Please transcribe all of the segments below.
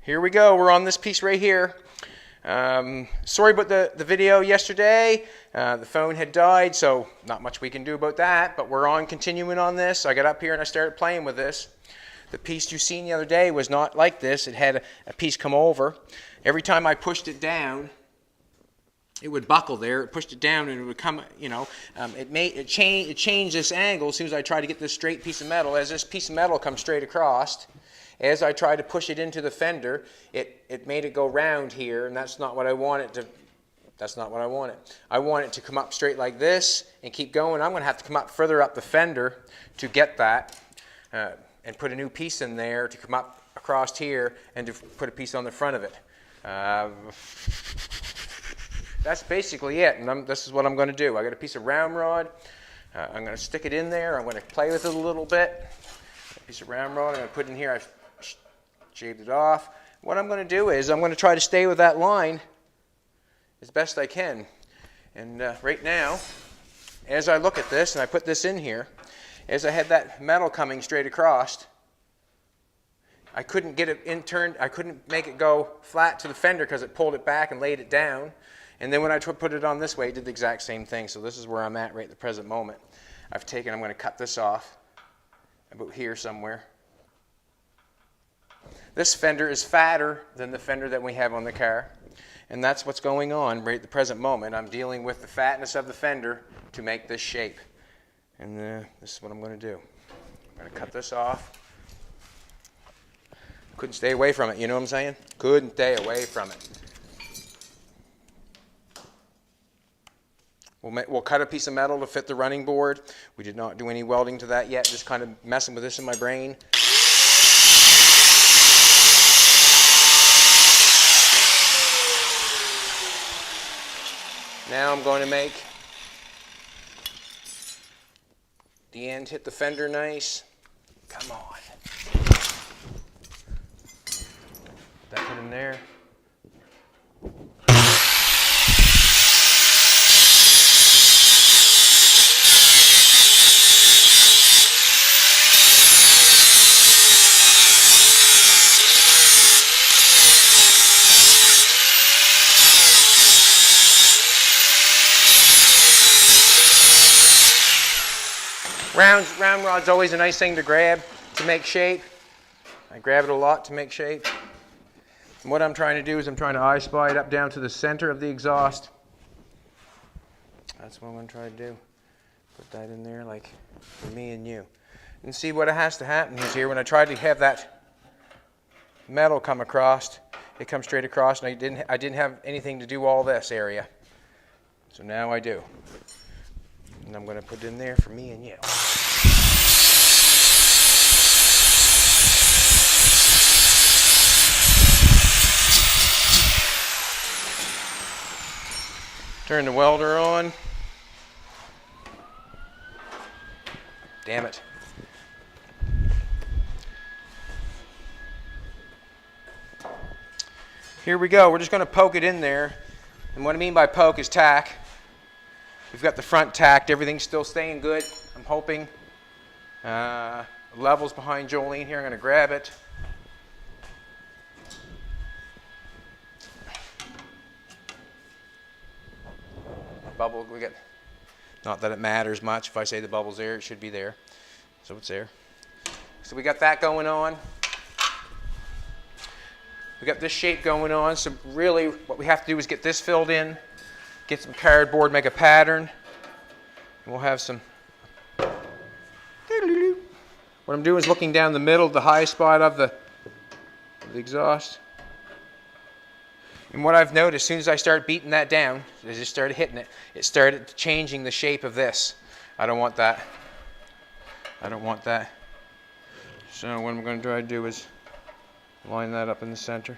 here we go. We're on this piece right here. Sorry about the video yesterday. The phone had died, so not much we can do about that, but we're on continuing on this. I got up here and I started playing with this. The piece you seen the other day was not like this. It had a piece come over. Every time I pushed it down, it would buckle there. It pushed it down and it would come, you know, it changed this angle as soon as I tried to get this straight piece of metal. As this piece of metal comes straight across, as I tried to push it into the fender, it made it go round here, and that's not what I want it to. That's not what I wanted. I want it to come up straight like this and keep going. I'm going to have to come up further up the fender to get that, and put a new piece in there to come up across here and to put a piece on the front of it. That's basically it, and this is what I'm going to do. I got a piece of round rod. I'm going to stick it in there. I'm going to play with it a little bit. A piece of round rod. I'm going to put it in here. I've shaved it off. What I'm going to do is I'm going to try to stay with that line as best I can. And right now, as I look at this and I put this in here, as I had that metal coming straight across, I couldn't get it in turned. I couldn't make it go flat to the fender because it pulled it back and laid it down. And then when I put it on this way, it did the exact same thing. So this is where I'm at right at the present moment. I'm going to cut this off about here somewhere. This fender is fatter than the fender that we have on the car. And that's what's going on right at the present moment. I'm dealing with the fatness of the fender to make this shape. And this is what I'm going to do. I'm going to cut this off. Couldn't stay away from it, you know what I'm saying? Couldn't stay away from it. We'll cut a piece of metal to fit the running board. We did not do any welding to that yet, just kind of messing with this in my brain. Now I'm going to make the end hit the fender nice. Come on. That put in there. Round rod's always a nice thing to grab to make shape. I grab it a lot to make shape. And what I'm trying to do is I'm trying to eye spy it up down to the center of the exhaust. That's what I'm going to try to do. Put that in there like for me and you. And see what has to happen is here when I tried to have that metal come across, it comes straight across, and I didn't have anything to do all this area. So now I do. And I'm going to put it in there for me and you. Turn the welder on. Damn it. Here we go. We're just going to poke it in there. And what I mean by poke is tack. We've got the front tacked. Everything's still staying good, I'm hoping. Level's behind Jolene here. I'm going to grab it. Bubble, we got, not that it matters much. If I say the bubble's there, it should be there. So it's there. So we got that going on. We got this shape going on. So really what we have to do is get this filled in, get some cardboard, make a pattern, and we'll have some. What I'm doing is looking down the middle, the high spot of the exhaust. And what I've noticed, as soon as I start beating that down, I just started hitting it, it started changing the shape of this. I don't want that. I don't want that. So what I'm going to try to do is line that up in the center.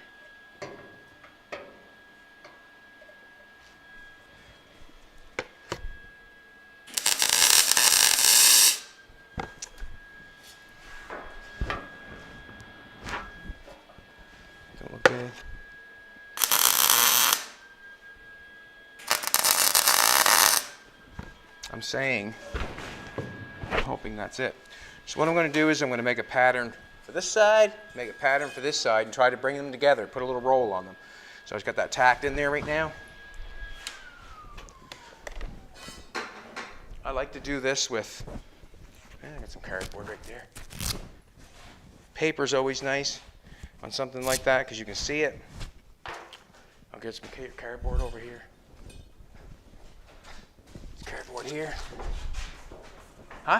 Don't look good. I'm saying, I'm hoping that's it. So what I'm going to do is I'm going to make a pattern for for this side, make a pattern for this side, and try to bring them together, put a little roll on them. So I just got that tacked in there right now. I like to do this with, I got some cardboard right there. Paper's always nice on something like that because you can see it. I'll get some cardboard over here. Cardboard here. Huh?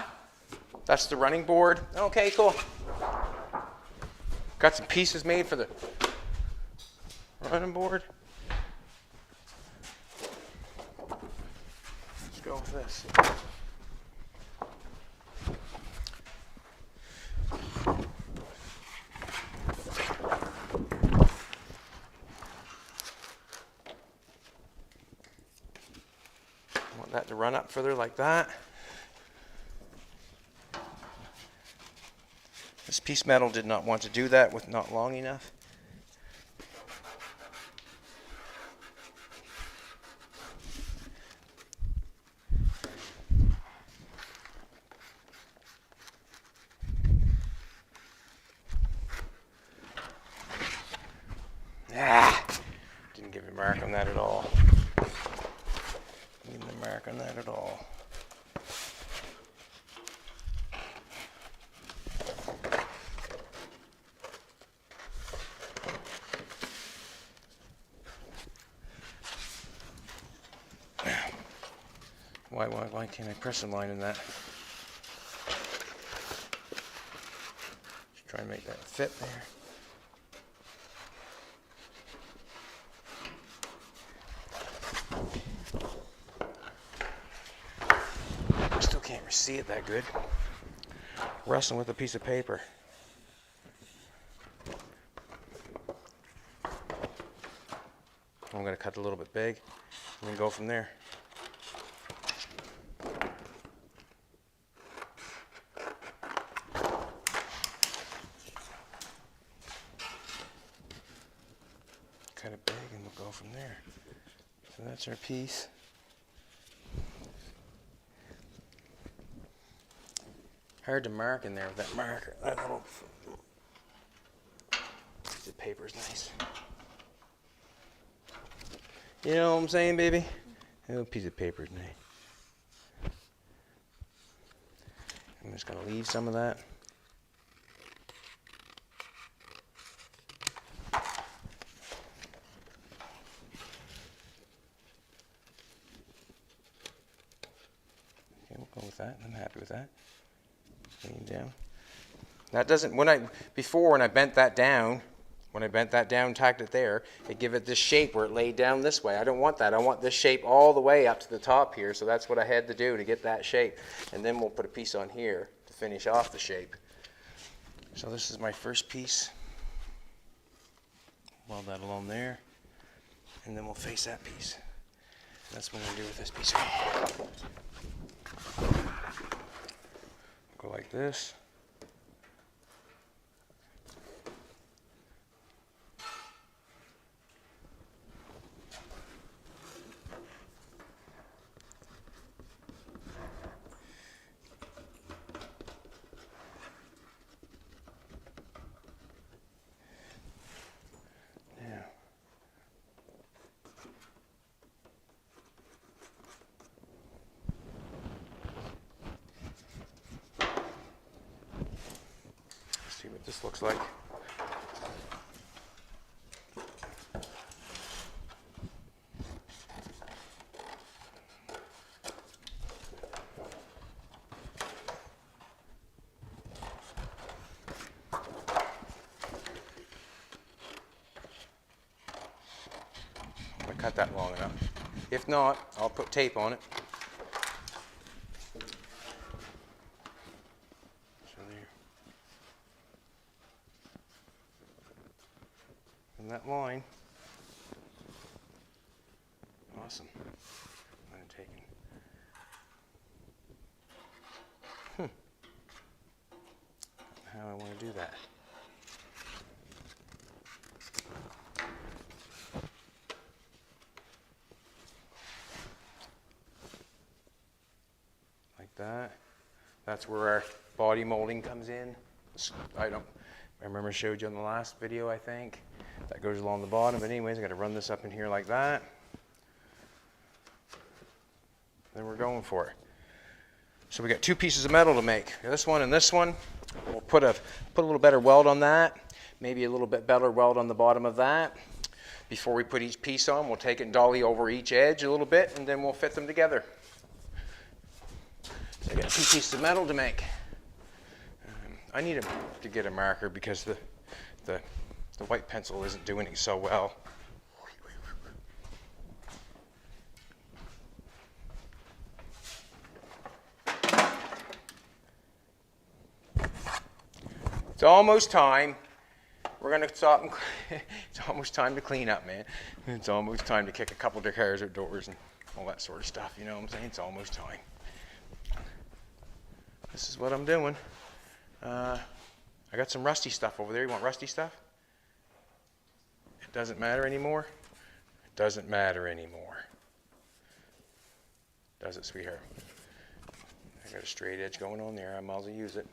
That's the running board. Okay, cool. Got some pieces made for the running board. Let's go with this. Want that to run up further like that. This piece of metal did not want to do that with not long enough. Didn't give a mark on that at all. Didn't give a mark on that at all. Why can't I press a line in that? Just try and make that fit there. Still can't see it that good. Wrestling with a piece of paper. I'm going to cut a little bit big and then go from there. Cut it big and we'll go from there. So that's our piece. Hard to mark in there with that marker. That little piece of paper's nice. You know what I'm saying, baby? A little piece of paper's nice. I'm just gonna leave some of that. Okay, we'll go with that. I'm happy with that. Lean down. That doesn't, when I bent that down, tacked it there, it gave it this shape where it laid down this way. I don't want that. I want this shape all the way up to the top here, so that's what I had to do to get that shape. And then we'll put a piece on here to finish off the shape. So this is my first piece. Weld that along there, and then we'll face that piece. That's what I'm going to do with this piece here. Go like this. See what this looks like. I cut that long enough. If not, I'll put tape on it. That line. Awesome. I'm taking. How I want to do that. Like that. That's where our body molding comes in. I remember I showed you on the last video, I think. That goes along the bottom. But anyways, I got to run this up in here like that. Then we're going for it. So we got 2 pieces of metal to make. This one and this one. We'll put a little better weld on that. Maybe a little bit better weld on the bottom of that. Before we put each piece on, we'll take it and dolly over each edge a little bit, and then we'll fit them together. So I got 2 pieces of metal to make. I need to get a marker because the white pencil isn't doing it so well. It's almost time. We're going to stop. It's almost time to clean up, man. It's almost time to kick a couple of cars outdoors and all that sort of stuff. You know what I'm saying? It's almost time. This is what I'm doing. I got some rusty stuff over there. You want rusty stuff? It doesn't matter anymore. It doesn't matter anymore. Does it, sweetheart? I got a straight edge going on there. I might as well use it.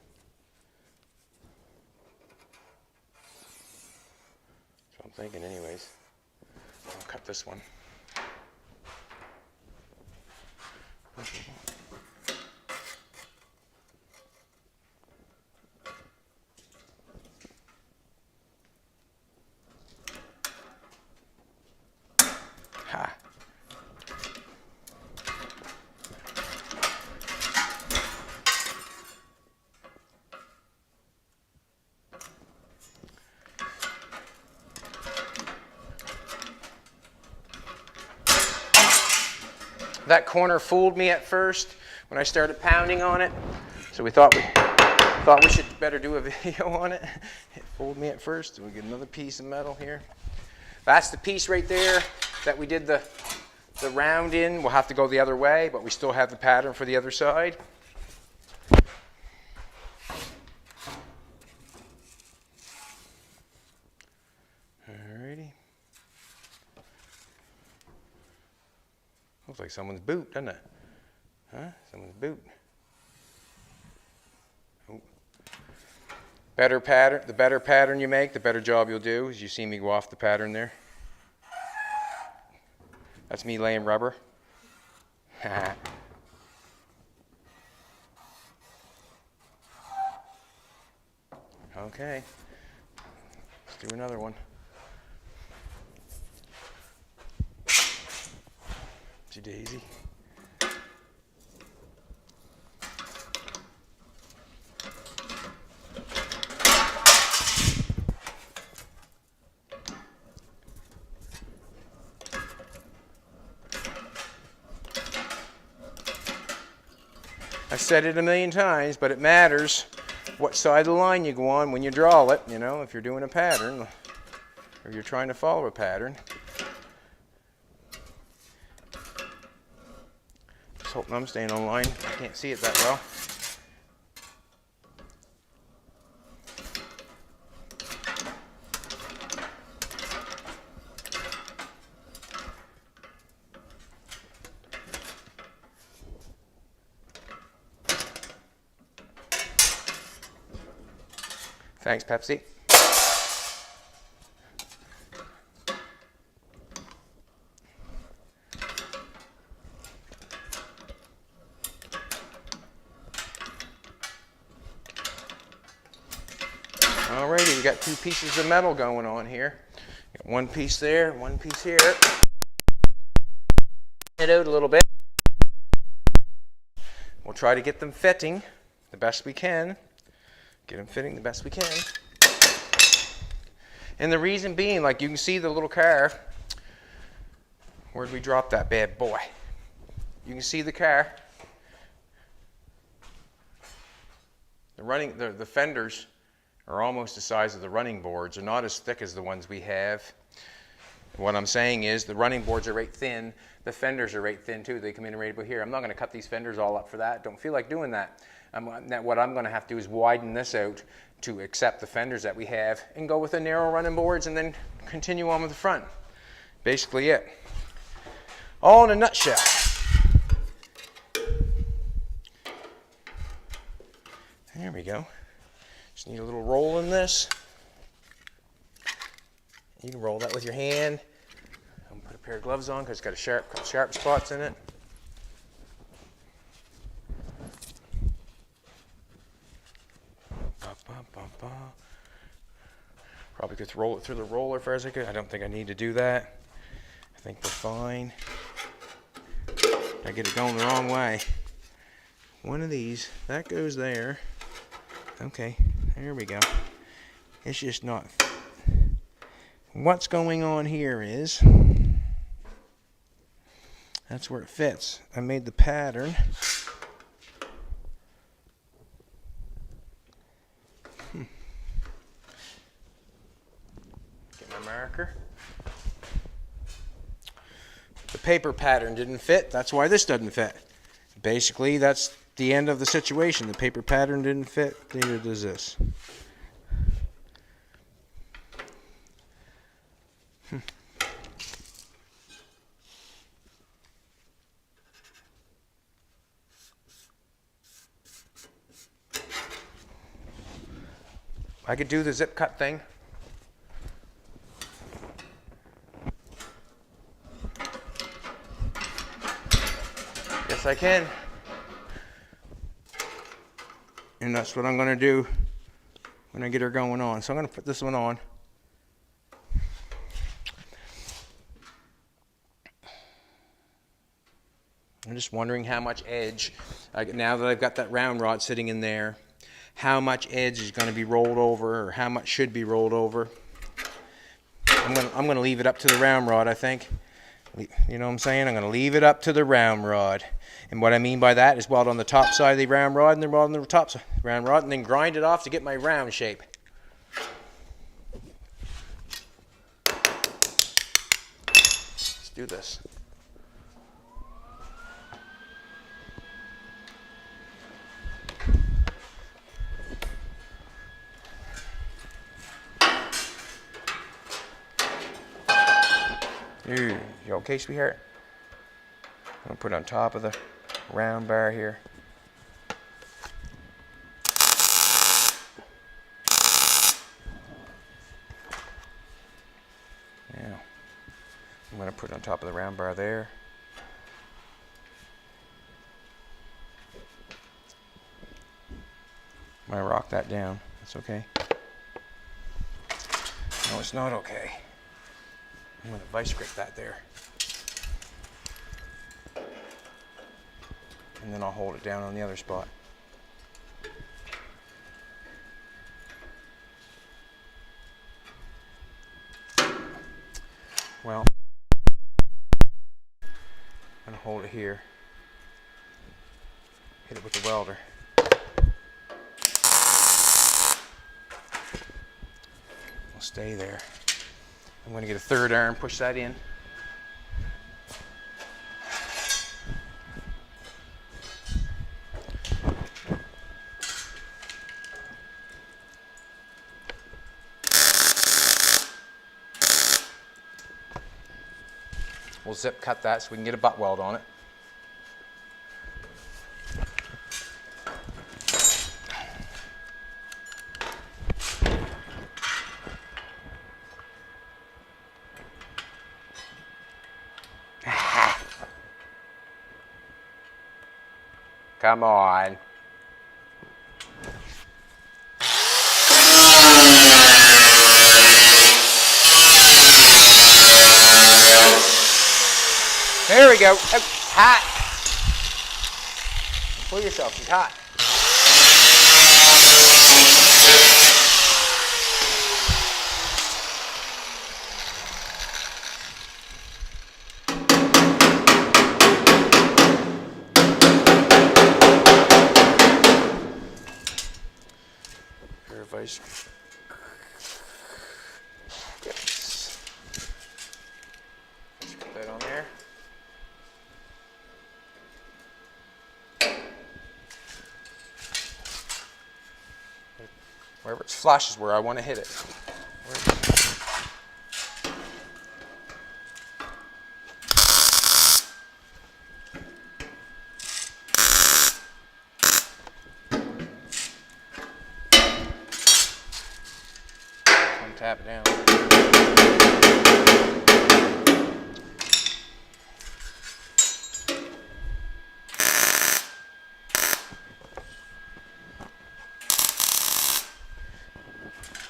That's what I'm thinking anyways. I'll cut this one. Ha. That corner fooled me at first when I started pounding on it, so we thought we should better do a video on it. It fooled me at first. We get another piece of metal here. That's the piece right there that we did the round in. We'll have to go the other way, but we still have the pattern for the other side. Alrighty. Looks like someone's boot, doesn't it? Huh? Someone's boot. Oh. Better pattern. The better pattern you make, the better job you'll do. As you see me go off the pattern there. That's me laying rubber. Okay. Let's do another one. Daisy. I've said it a million times, but it matters what side of the line you go on when you draw it. You know, if you're doing a pattern or you're trying to follow a pattern. Just hoping I'm staying on line. I can't see it that well. Thanks, Pepsi. Alrighty, we got 2 pieces of metal going on here. Got 1 piece there, 1 piece here. It out a little bit. We'll try to get them fitting the best we can. Get them fitting the best we can. And the reason being, like you can see the little car. Where'd we drop that bad boy? You can see the car. The fenders are almost the size of the running boards. They're not as thick as the ones we have. What I'm saying is the running boards are right thin. The fenders are right thin too. They come in right about here. I'm not going to cut these fenders all up for that. Don't feel like doing that. What I'm going to have to do is widen this out to accept the fenders that we have and go with the narrow running boards and then continue on with the front. Basically it. All in a nutshell. There we go. Just need a little roll in this. You can roll that with your hand. I'm gonna put a pair of gloves on because it's got a couple sharp spots in it. Probably could roll it through the roller as far as I could. I don't think I need to do that. I think we're fine. I get it going the wrong way. One of these, that goes there. Okay, there we go. It's just not. What's going on here is, that's where it fits. I made the pattern. Get my marker. The paper pattern didn't fit. That's why this doesn't fit. Basically, that's the end of the situation. The paper pattern didn't fit. Neither does this. I could do the zip cut thing. Yes, I can. And that's what I'm going to do when I get her going on. So I'm going to put this one on. I'm just wondering how much edge, now that I've got that round rod sitting in there, how much edge is going to be rolled over, or how much should be rolled over. I'm going to leave it up to the round rod, I think. You know what I'm saying? I'm going to leave it up to the round rod. And what I mean by that is weld on the top side of the round rod and then weld on the top side of the round rod and then grind it off to get my round shape. Let's do this. You okay, sweetheart? I'm going to put it on top of the round bar here. Now, I'm going to put it on top of the round bar there. I'm going to rock that down. That's okay. No, it's not okay. I'm going to vice grip that there. And then I'll hold it down on the other spot. Well, I'm going to hold it here. Hit it with the welder. It'll stay there. I'm going to get a third arm, push that in. We'll zip cut that so we can get a butt weld on it. Come on. There we go. Oh, hot. Pull yourself. She's hot. Vice. Let's put that on there. Wherever it flashes where I want to hit it. tap it down.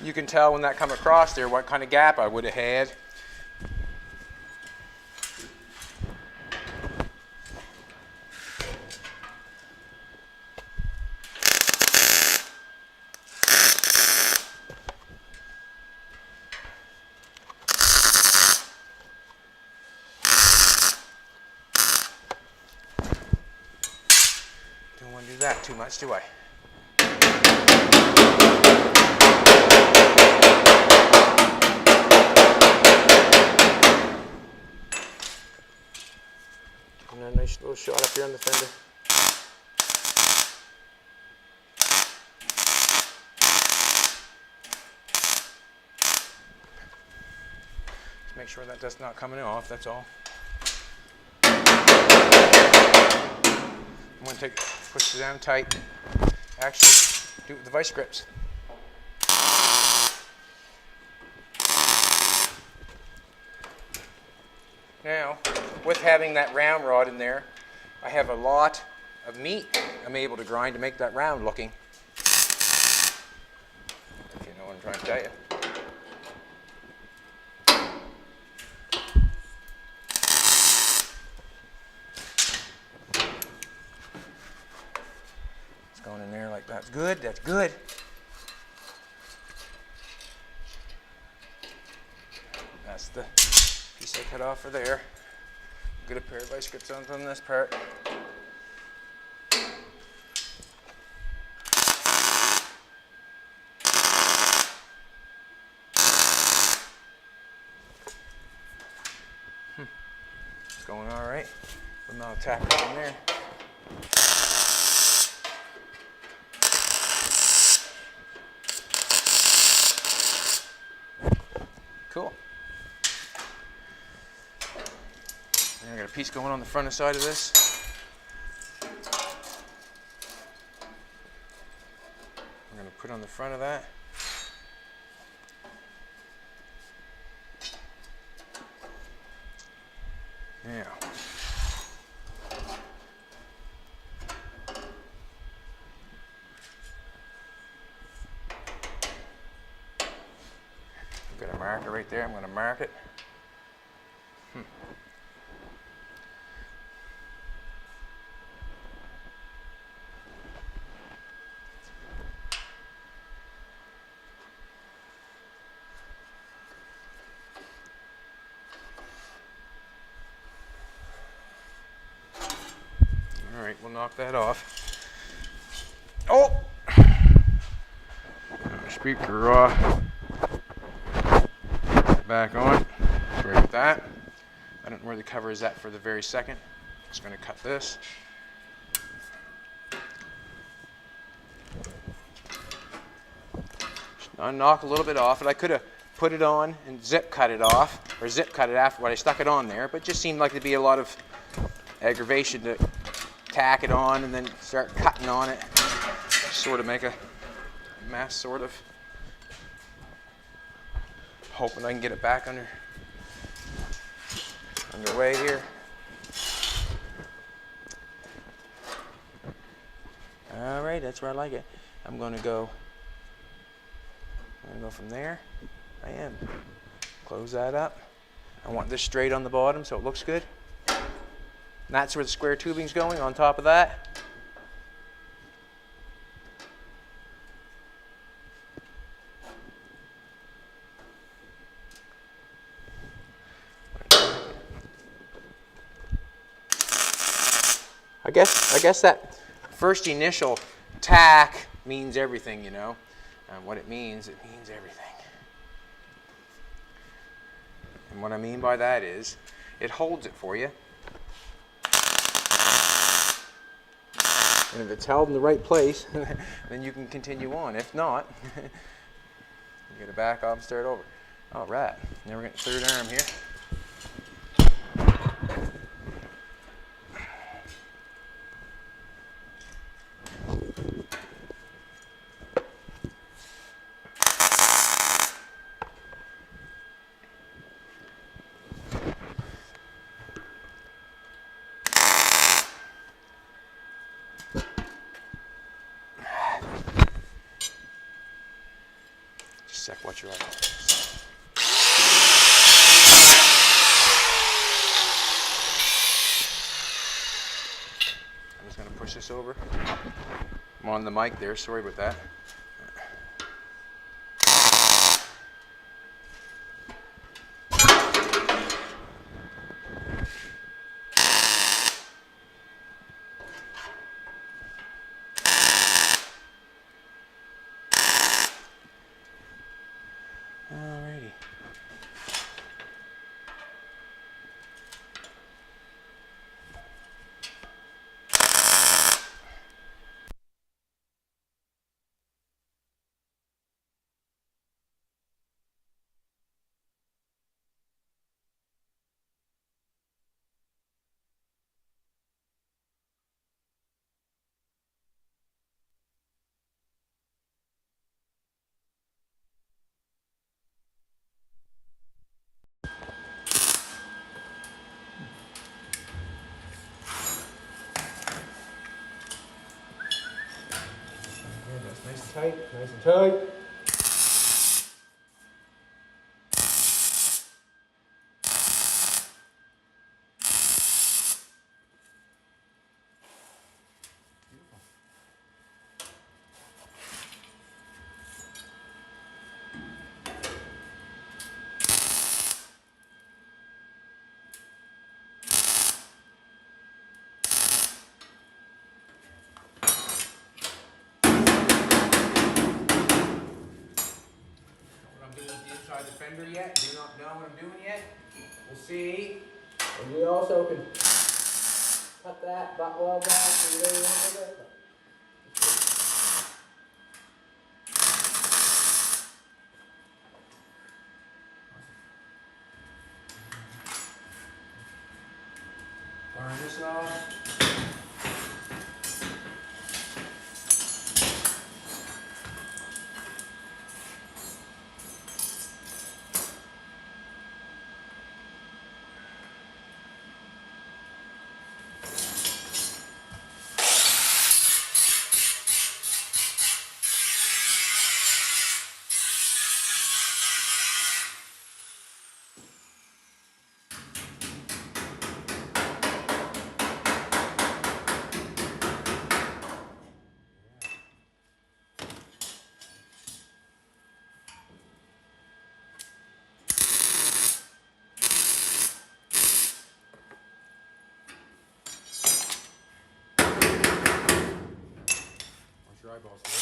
You can tell when that come across there what kind of gap I would have had. Don't want to do that too much, do I? And a nice little shot up here on the fender. Just make sure that that's not coming off, that's all. I'm going to push it down tight. Actually, do it with the vice grips. Now, with having that round rod in there, I have a lot of meat I'm able to grind to make that round looking. If you know what I'm trying to tell you. It's going in there like that's good, that's good. That's the piece I cut off for there. Get a pair of vice grips on this part. It's going all right. And I'll tack it in there. Cool. And I got a piece going on the front side of this. I'm going to put on the front of that. Now, I've got a marker right there. I'm going to mark it. All right, we'll knock that off. Oh! Speaker off. Back on. Sorry about that. I don't know where the cover is at for the very second. Just going to cut this. Just knock a little bit off, and I could have put it on and zip cut it off, or zip cut it after when I stuck it on there, but it just seemed like there'd be a lot of aggravation to tack it on and then start cutting on it. Sort of make a mess, sort of. Hoping I can get it back underway here. All right, that's where I like it. I'm going to go from there. I am. Close that up. I want this straight on the bottom so it looks good. And that's where the square tubing's going, on top of that. I guess that first initial tack means everything, you know. And what it means everything. And what I mean by that is, it holds it for you. And if it's held in the right place, then you can continue on. If not, you gotta back off and start over. All right, now we're getting third arm here. sec, watch your eye. I'm just going to push this over. I'm on the mic there, sorry about that. Alrighty. Nice and tight, nice and tight. Inside the fender yet. Do not know what I'm doing yet. We'll see. And we also can cut that butt weld back so you really want to it. Burn this off. Your eyeballs here.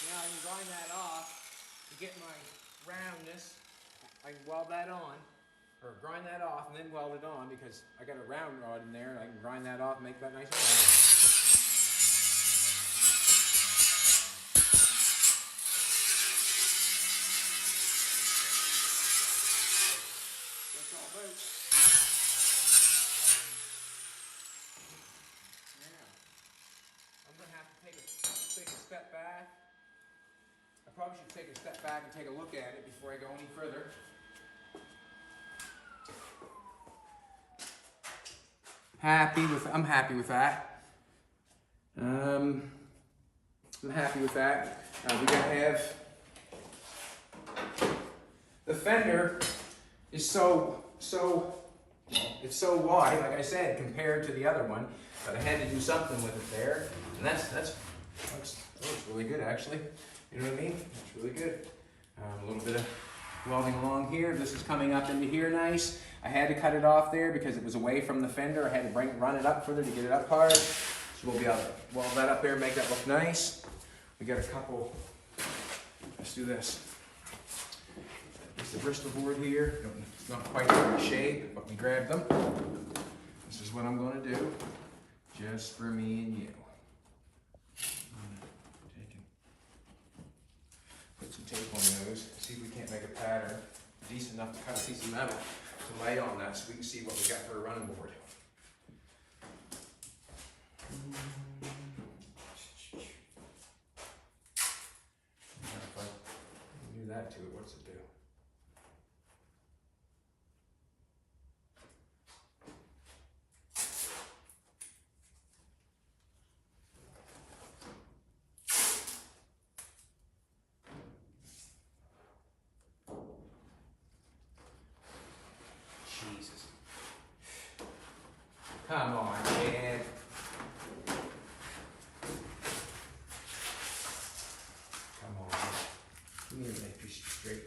Now I can grind that off to get my roundness. I can weld that on, or grind that off and then weld it on because I got a round rod in there and I can grind that off and make that nice and round. That's all about. Now, I'm going to have to take a step back. I probably should take a step back and take a look at it before I go any further. I'm happy with that. I'm happy with that. We're gonna have the fender is it's so wide, like I said, compared to the other one, but I had to do something with it there, and that looks really good actually. You know what I mean? That's really good. A little bit of welding along here. This is coming up into here nice. I had to cut it off there because it was away from the fender. I had to run it up further to get it up hard. So we'll be able to weld that up there, make that look nice. We got a couple, let's do this. It's the Bristol board here. It's not quite the right shape, but we grabbed them. This is what I'm going to do, just for me and you. Put some tape on those. pattern, decent enough to cut a piece of metal to lay on that so we can see what we got for a running board. If I do that to it, what's it do? Jesus. Come on, man. Come on. Give me a nice piece of straight.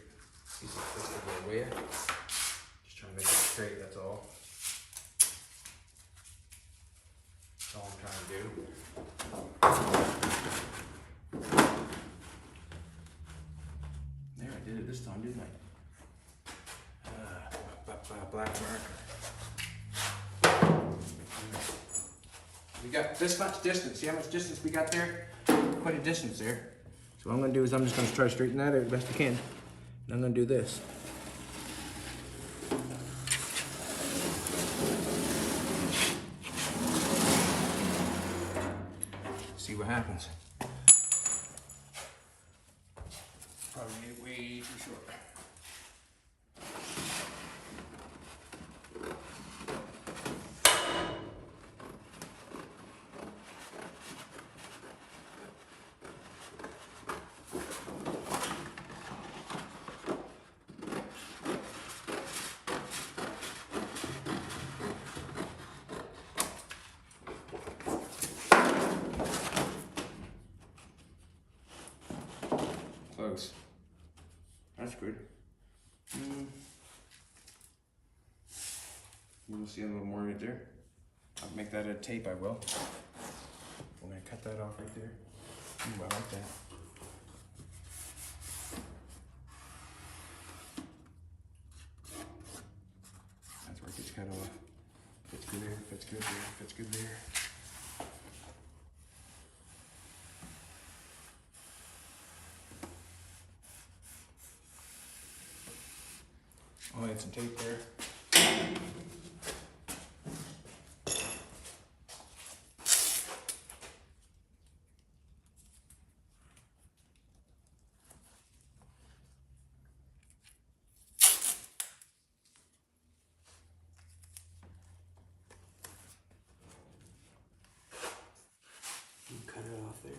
Piece of twisted there, will ya? Just trying to make it straight, that's all. That's all I'm trying to do. There, I did it this time, didn't I? Black marker. We got this much distance. See how much distance we got there? Quite a distance there. So what I'm going to do is I'm just going to try to straighten that out the best I can. And I'm going to do this. See what happens. Probably made it way too short. Close. That's good. You'll see a little more right there. I'll make that a tape, I will. I'm gonna cut that off right there. Ooh, I like that. That's where it gets cut off. Fits good there, fits good there, fits good there. I'll add some tape there. Cut it off there.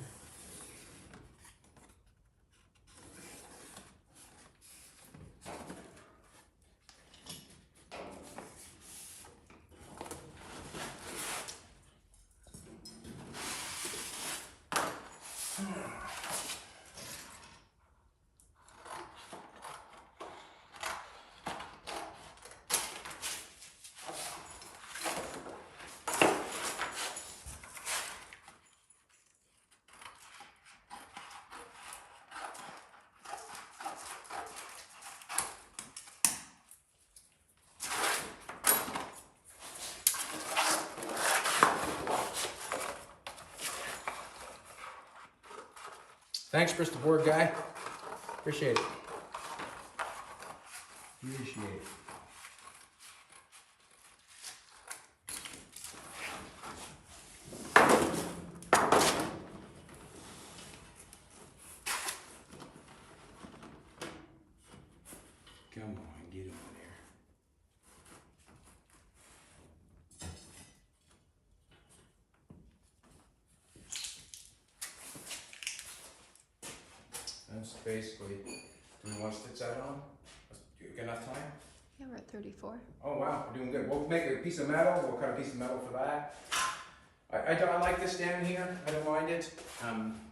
Thanks, Bristol board guy. Appreciate it. Appreciate it. Come on, get him in there. That's basically, do we want to stitch that on? Got enough time? Yeah, we're at 34. Oh wow, we're doing good. We'll make a piece of metal, we'll cut a piece of metal for that. I like this down here, I don't mind it.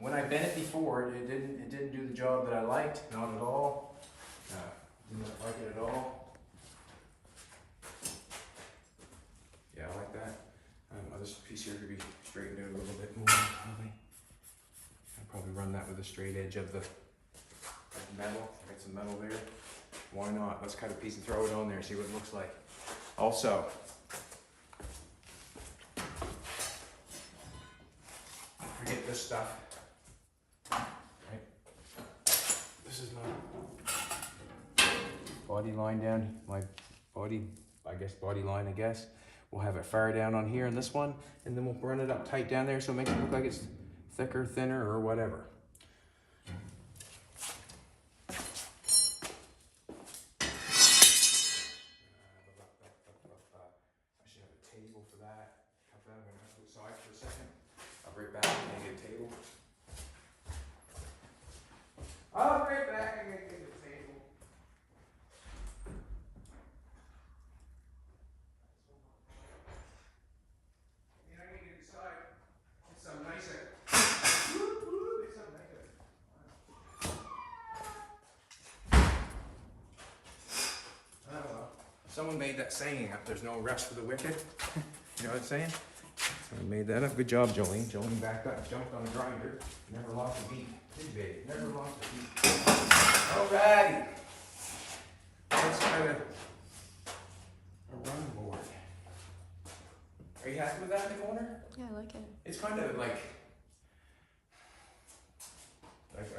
When I bent it before, it didn't do the job that I liked, not at all. Didn't like it at all. Yeah, I like that. This piece here could be straightened out a little bit more, probably. I'll probably run that with the straight edge of the metal. Got some metal there. Why not? Let's cut a piece and throw it on there, see what it looks like. Also, forget this stuff. Right? This is not. body line down, my body, body line, I guess. We'll have it far down on here in this one, and then we'll run it up tight down there so it makes it look like it's thicker, thinner, or whatever. I should have a table for that. Cut that, I'm going to have to aside for a second. I'll be right back and get a table. I'll be right back and get a table. Someone made that saying up, there's no rest for the wicked. You know what I'm saying? Someone made that up. Good job, Jolene. Jolene backed up, jumped on the grinder, never lost a beat. Did baby? Never lost a beat. Alrighty. That's kind of a run board. Are you happy with that in the corner? Yeah, I like it. It's kind of like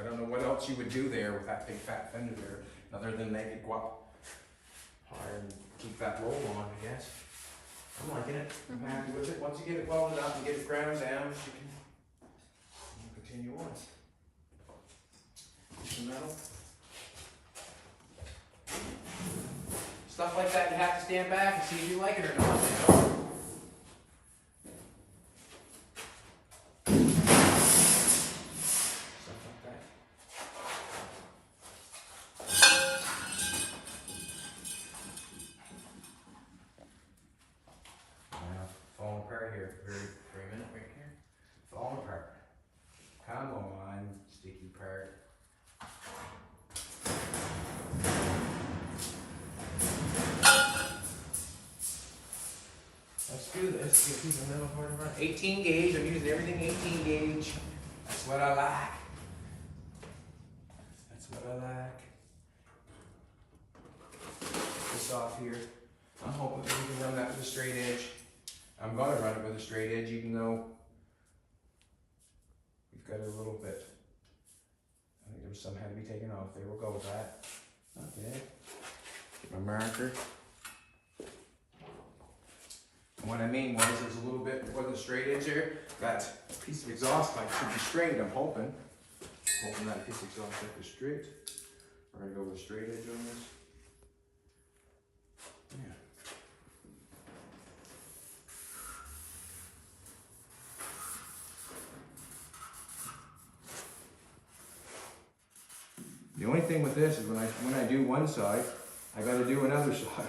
I don't know what else you would do there with that big fat fender there, other than make it go up higher and keep that roll on, I guess. I'm liking it. I'm happy with it. Once you get it welded up and get it ground down, you can continue on. Some metal. Stuff like that, you have to stand back and see if you like it or not. You know? Do this, get these a little harder run. 18 gauge, I'm using everything 18 gauge. That's what I like. That's what I like. This off here. I'm hoping that we can run that with a straight edge. I'm gonna run it with a straight edge, even though we've got it a little bit. I think there's some had to be taken off there. We'll go with that. Okay. Get my marker. What I mean was there's a little bit for the straight edge here. That piece of exhaust pipe should be straight, I'm hoping. Hoping that piece of exhaust pipe is straight. We're going to go with a straight edge on this. Yeah. The only thing with this is when I do one side, I got to do another side.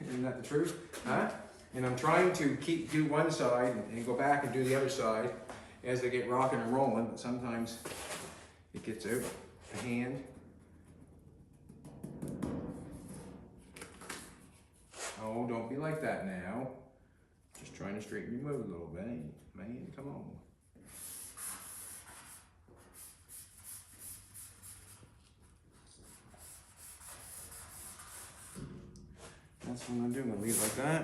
Isn't that the truth? Huh? And I'm trying to do one side and go back and do the other side as they get rocking and rolling, but sometimes it gets out of hand. Oh, don't be like that now. Just trying to straighten your mood a little bit. Man, come on. That's what I'm gonna do. I'm gonna leave it like that.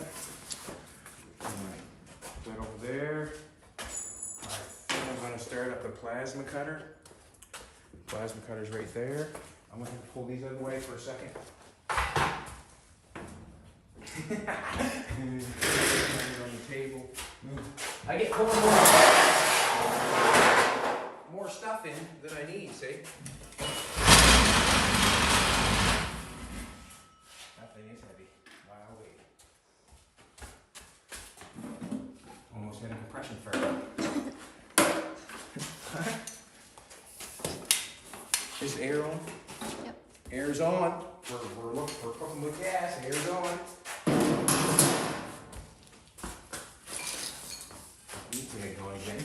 Put that over there. I'm gonna start up the plasma cutter. Plasma cutter's right there. I'm gonna have to pull these out of the way for a second. On the table. I get more stuff in than I need, see? That thing is heavy. Wow, wait. Almost hit a compression furnace. Is air on? Yep. Air's on. We're cooking with gas. Air's on. E-pad going again.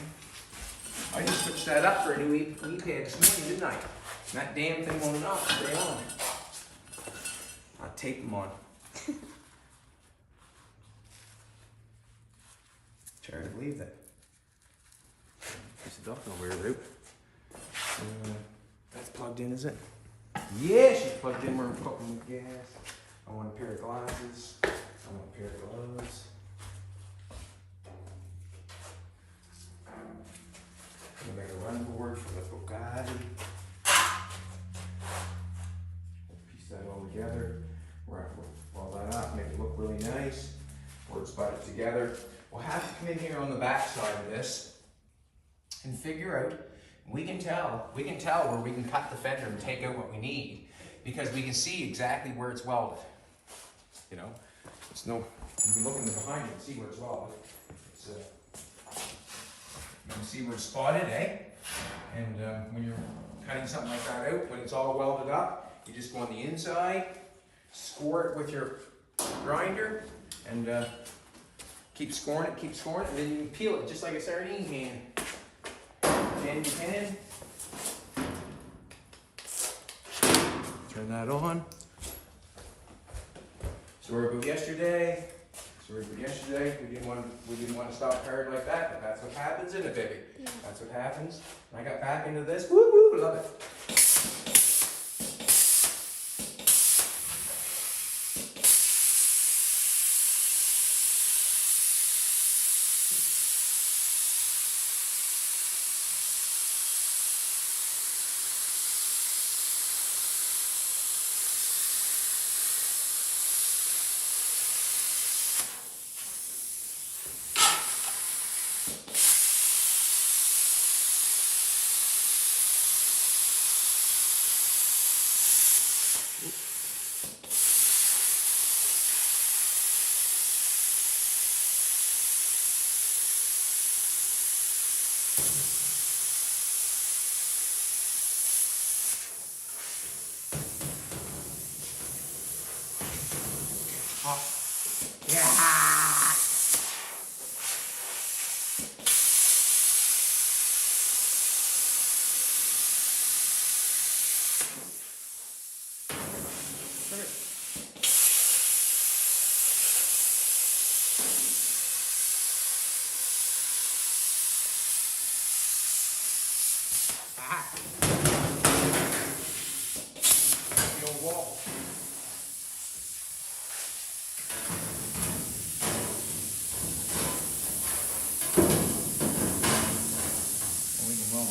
I just switched that up for a new E-pad this morning, didn't I? And that damn thing won't not stay on. I'll tape them on. Try to believe that. Piece of duck over here, Roop. That's plugged in, is it? Yeah, she's plugged in. We're cooking with gas. I want a pair of glasses. I want a pair of gloves. I'm gonna make a run board for the Bugatti. Piece that over together. We'll weld that up, make it look really nice. We'll butt it together. We'll have to come in here on the back side of this and figure out, we can tell where we can cut the fender and take out what we need, because we can see exactly where it's welded. You know, it's no, you can look in the behind and see where it's welded. It's, you can see where it's spotted, eh? And when you're cutting something like that out, when it's all welded up, you just go on the inside, score it with your grinder, and keep scoring it, and then you can peel it just like a sardine can. And you can turn that on. Sorry about yesterday. We didn't want to stop hard like that, but that's what happens in a baby. Yeah. That's what happens. I got back into this. Woo woo, love it.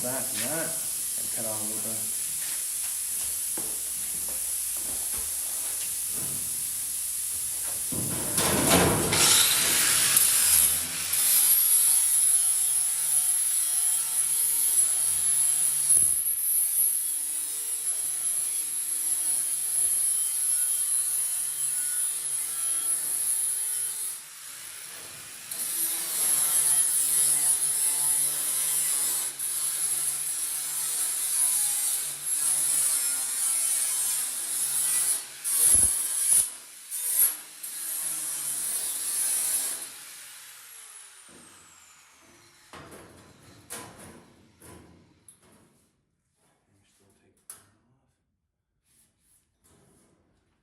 That and that, and cut off a little bit.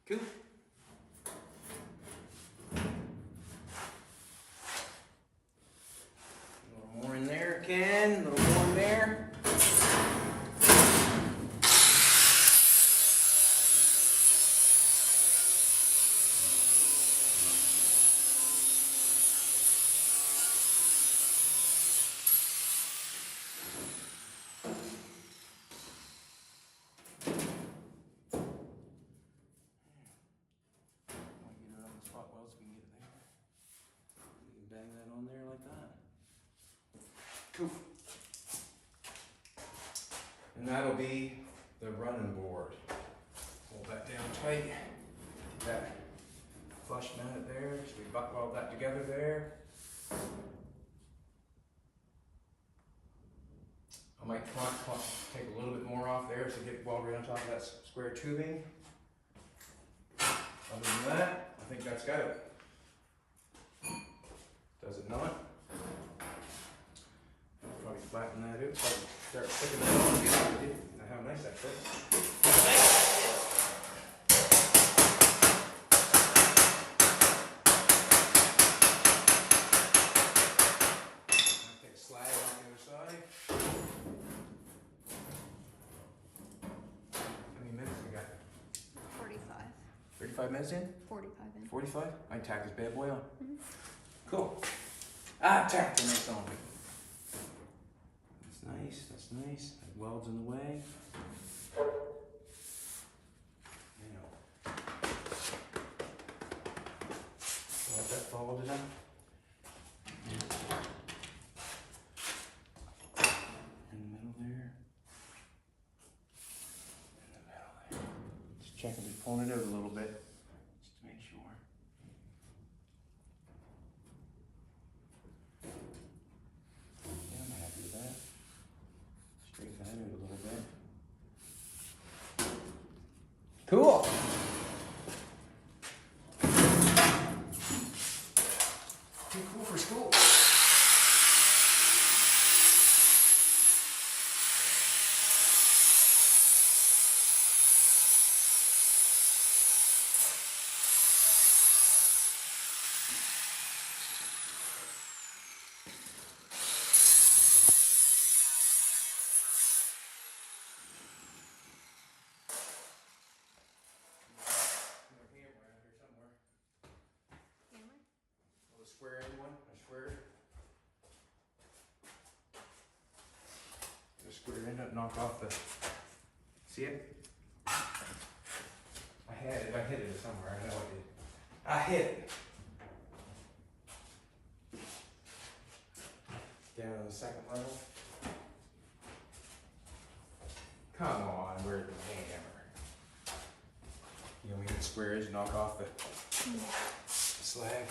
Coupe. A little more in there, Ken. A little more in there. Bang that on there like that. Coupe. And that'll be the running board. Hold that down tight. Get that flush mounted there. So we butt weld that together there. I might take a little bit more off there to get welded on top of that square tubing. Other than that, I think that's got it. Does it not? I'll probably flatten that out. Start sticking that on again. How nice that fits. I'll take a slide on the other side. How many minutes we got? 45. 35 minutes in? 45 in. 45? I can tack this bad boy on. Mm-hmm. Cool. Tack the next on. That's nice, that's nice. That weld's in the way. Now, folded them. In the middle there. In the middle there. Just checking, just pulling it out a little bit, just to make sure. Yeah, I'm happy with that. Straighten that out a little bit. Cool. Too cool for school. Square end one, I swear. Just square end up, knock off the. See it? I hit it somewhere. I know I did. I hit it. Down on the second level. Come on, where's the hammer? You know, we hit square edge, knock off the slag.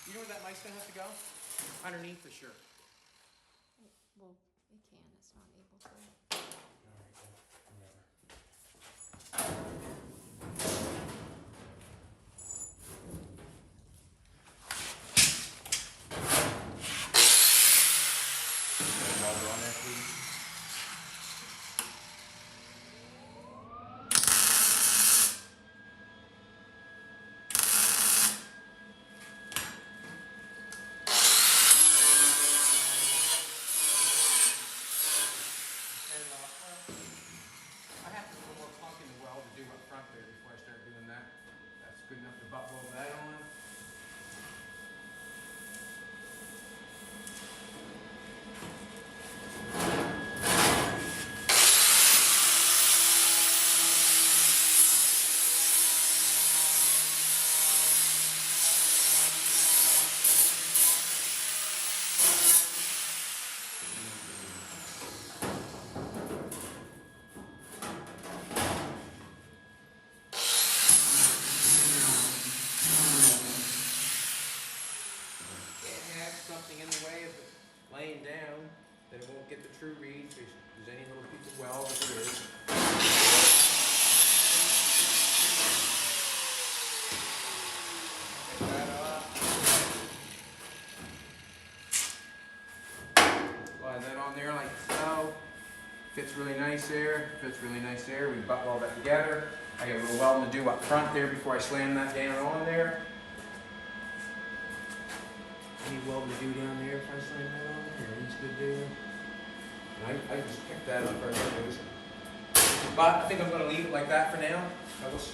You know where that mic's gonna have to go? Underneath for sure. Well, it can, it's not able to. Welder on there, please. I have to put a little pump in the weld to do up front there before I start doing that. That's good enough to buckle that on. In the way of it laying down, then it won't get the true read. If there's any little piece of weld, if there is. Take that off. Slide that on there like so. Fits really nice there. Fits really nice there. We butt weld that together. I got a little welding to do up front there before I slam that down on there. Any welding to do down there if I slam that on there? Everything's good there. And I just picked that up right there. But I think I'm going to leave it like that for now. That was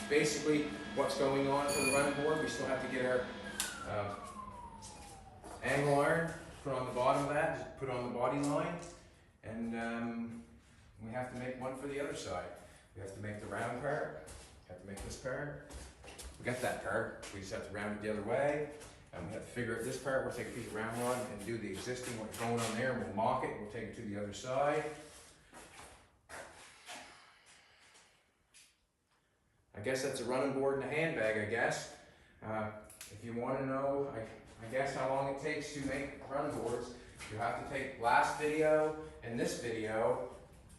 basically what's going on for the running board. We still have to get our angle iron put on the bottom of that, just put on the body line. And we have to make one for the other side. We have to make the round part. We have to make this part. We got that part. We just have to round it the other way. We have to figure out this part. We'll take a piece of round rod and do the existing, what's going on there, and we'll mock it. We'll take it to the other side. I guess that's a running board and a handbag, I guess. If you want to know, I guess how long it takes to make running boards, you have to take last video and this video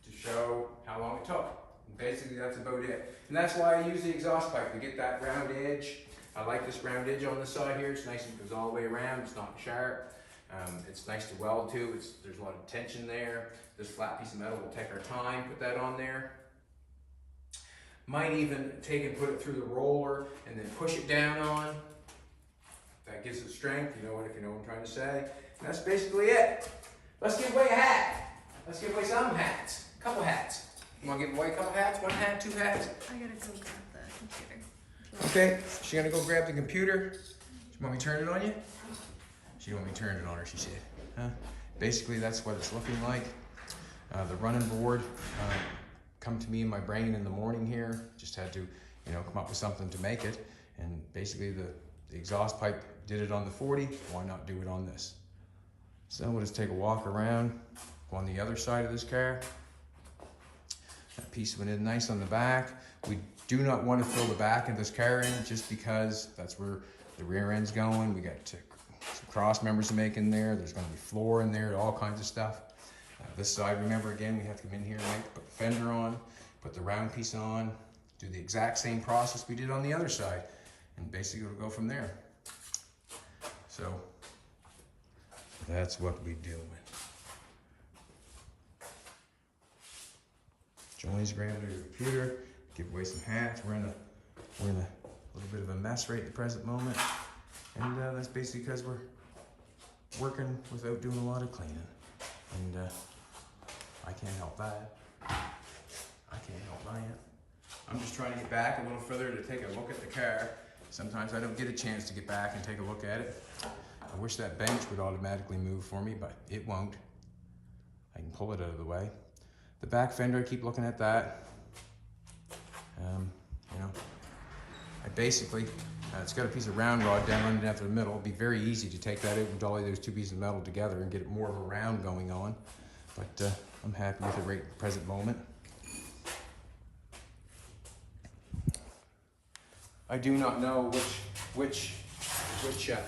to show how long it took. And basically, that's about it. And that's why I use the exhaust pipe, to get that round edge. I like this round edge on the side here. It's nice and goes all the way around. It's not sharp. It's nice to weld to. There's a lot of tension there. This flat piece of metal will take our time, put that on there. Might even take and put it through the roller and then push it down on. That gives it strength, you know what I'm trying to say. And that's basically it. Let's give away a hat. Let's give away some hats. A couple hats. You want to give away a couple hats? One hat, two hats? I gotta go grab the computer. Okay, she's gonna go grab the computer. You want me to turn it on you? She want me to turn it on her, she said. Basically, that's what it's looking like. The running board come to me in my brain in the morning here. Just had to, come up with something to make it. And basically, the exhaust pipe did it on the 40. Why not do it on this? So we'll just take a walk around, go on the other side of this car. That piece went in nice on the back. We do not want to fill the back of this car in, just because that's where the rear end's going. We got some cross members to make in there. There's going to be floor in there, all kinds of stuff. This side, remember again, we have to come in here and put the fender on, put the round piece on, do the exact same process we did on the other side, and basically it'll go from there. So that's what we deal with. Jolie's grabbing her computer, give away some hats. We're in a little bit of a mess right at the present moment, and that's basically because we're working without doing a lot of cleaning, and I can't help that. I can't help that. I'm just trying to get back a little further to take a look at the car. Sometimes I don't get a chance to get back and take a look at it. I wish that bench would automatically move for me, but it won't. I can pull it out of the way. The back fender, I keep looking at that. I basically, it's got a piece of round rod down underneath the middle. It'll be very easy to take that out and dolly those two pieces of metal together and get more of a round going on. But I'm happy with it right at the present moment. I do not know which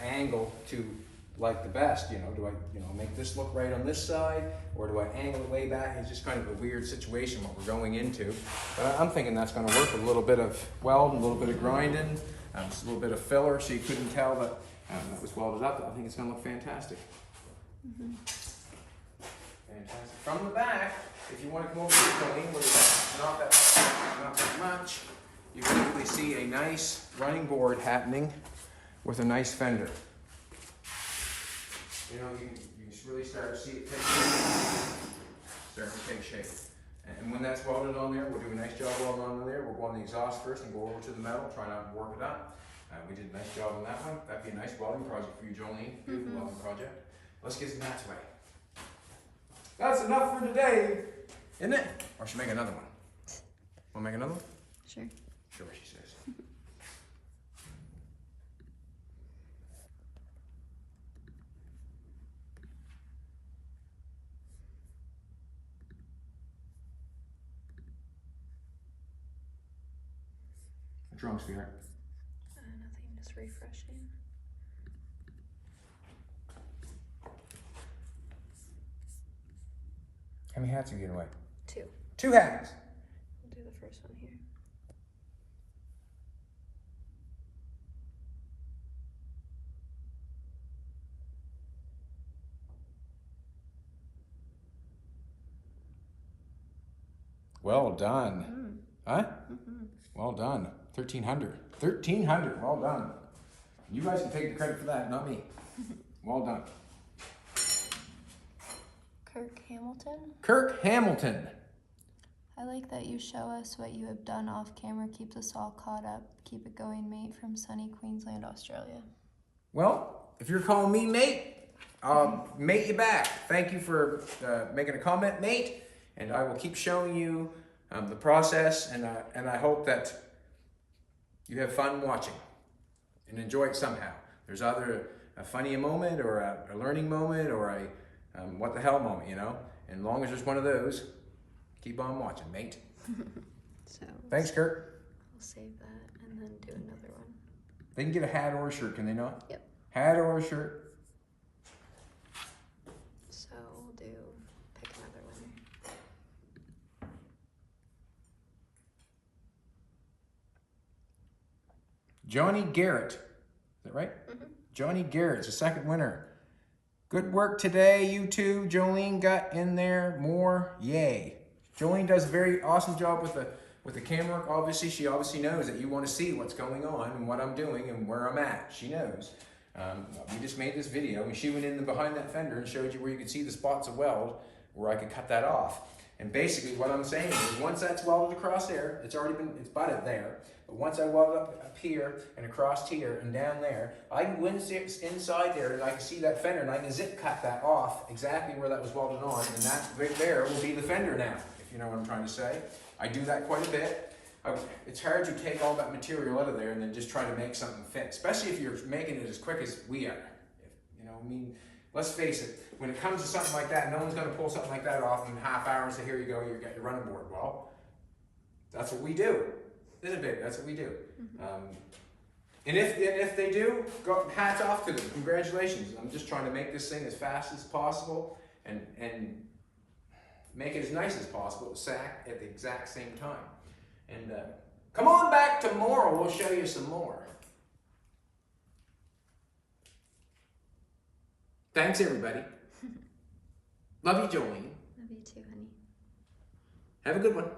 angle to like the best. Do I make this look right on this side, or do I angle it way back? It's just kind of a weird situation what we're going into. But I'm thinking that's going to work with a little bit of weld, and a little bit of grinding, just a little bit of filler, so you couldn't tell that that was welded up. I think it's going to look fantastic. Mm-hmm. Fantastic. From the back, if you want to come over to the clean, where it's not that much, you can usually see a nice running board happening with a nice fender. You can really start to see it starting to take shape. And when that's welded on there, we'll do a nice job welding on there. We'll go on the exhaust first and go over to the metal, try not to work it up. We did a nice job on that one. That'd be a nice welding project for you, Jolene. Beautiful welding project. Let's get some mats away. That's enough for today, isn't it? Or should we make another one? Want to make another one? Sure. Sure, she says. What's wrong, sweetheart? Nothing, just refreshing. How many hats are you giving away? 2. 2 hats. We'll do the first one here. Well done. Huh? Well done. 1,300. 1,300. Well done. You guys can take the credit for that, not me. Well done. Kirk Hamilton. Kirk Hamilton. I like that you show us what you have done off camera. Keeps us all caught up. Keep it going, mate, from sunny Queensland, Australia. Well, if you're calling me mate, I'll mate you back. Thank you for making a comment, mate. And I will keep showing you the process, and I hope that you have fun watching and enjoy it somehow. There's either a funny moment or a learning moment or a what the hell moment, you know? And as long as there's one of those, keep on watching, mate. So Thanks, Kurt. I'll save that and then do another one. They can get a hat or a shirt, can they not? Yep. Hat or a shirt. So we'll pick another one. Johnny Garrett. Is that right? Mm-hmm. Johnny Garrett's the second winner. Good work today, you two. Jolene got in there more. Yay. Jolene does a very awesome job with the camera work. Obviously, she obviously knows that you want to see what's going on and what I'm doing and where I'm at. She knows. We just made this video and she went in behind that fender and showed you where you could see the spots of weld where I could cut that off. And basically what I'm saying is once that's welded across there, it's butted there. But once I weld up here and across here and down there, I can go inside there and I can see that fender and I can zip cut that off exactly where that was welded on, and that right there will be the fender now, if you know what I'm trying to say. I do that quite a bit. It's hard to take all that material out of there and then just try to make something fit, especially if you're making it as quick as we are. You know, I mean, let's face it, when it comes to something like that, no one's going to pull something like that off in half hour and say, here you go, you got your running board. Well, that's what we do. Isn't it, baby? That's what we do. Mm-hmm. And if they do, hats off to them. Congratulations. I'm just trying to make this thing as fast as possible and make it as nice as possible at the exact same time. And come on back tomorrow. We'll show you some more. Thanks, everybody. Love you, Jolene. Love you too, honey. Have a good one.